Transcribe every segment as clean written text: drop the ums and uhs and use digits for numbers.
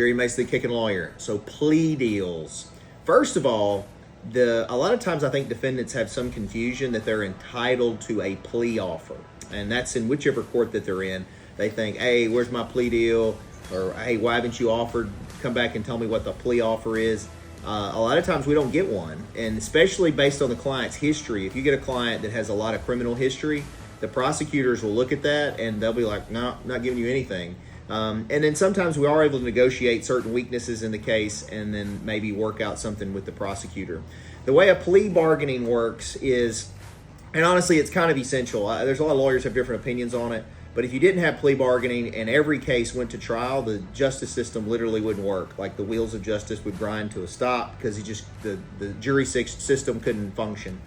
Jerry Mace, the Kickin lawyer. So plea deals. First of all, a lot of times I think defendants have some confusion that they're entitled to a plea offer. And that's in whichever court that they're in. They think, hey, where's my plea deal? Or, hey, why haven't you offered? Come back and tell me what the plea offer is. A lot of times we don't get one. And especially based on the client's history. If you get a client that has a lot of criminal history, the prosecutors will look at that and they'll be like, no, not giving you anything. And then sometimes we are able to negotiate certain weaknesses in the case and then maybe work out something with the prosecutor. The way a plea bargaining works is, and honestly, it's kind of essential. There's a lot of lawyers have different opinions on it, but if you didn't have plea bargaining and every case went to trial, the justice system literally wouldn't work. Like the wheels of justice would grind to a stop because the jury system couldn't function.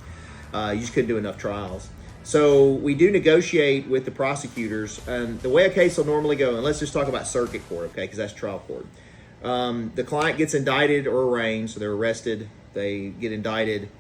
You just couldn't do enough trials. So we do negotiate with the prosecutors, and the way a case will normally go, and let's just talk about circuit court, okay, because that's trial court. The client gets indicted or arraigned, so they're arrested, they get indicted,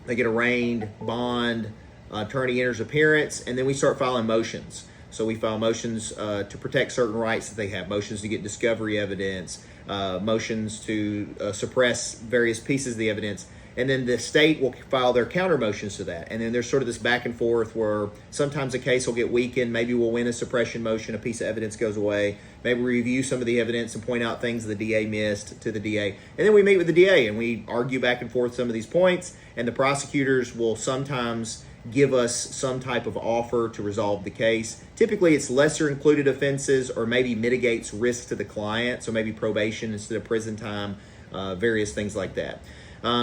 they get arraigned, bond, attorney enters appearance, and then we start filing motions. So we file motions to protect certain rights that they have, motions to get discovery evidence, motions to suppress various pieces of the evidence. And then the state will file their counter motions to that. And then there's sort of this back and forth where sometimes a case will get weakened. Maybe we'll win a suppression motion, a piece of evidence goes away. Maybe we review some of the evidence and point out things the DA missed to the DA. And then we meet with the DA and we argue back and forth some of these points. And the prosecutors will sometimes give us some type of offer to resolve the case. Typically, it's lesser included offenses or maybe mitigates risk to the client. So maybe probation instead of prison time, various things like that.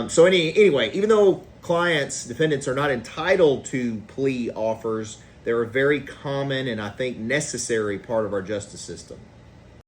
So anyway, even though defendants are not entitled to plea offers, they're a very common and I think necessary part of our justice system.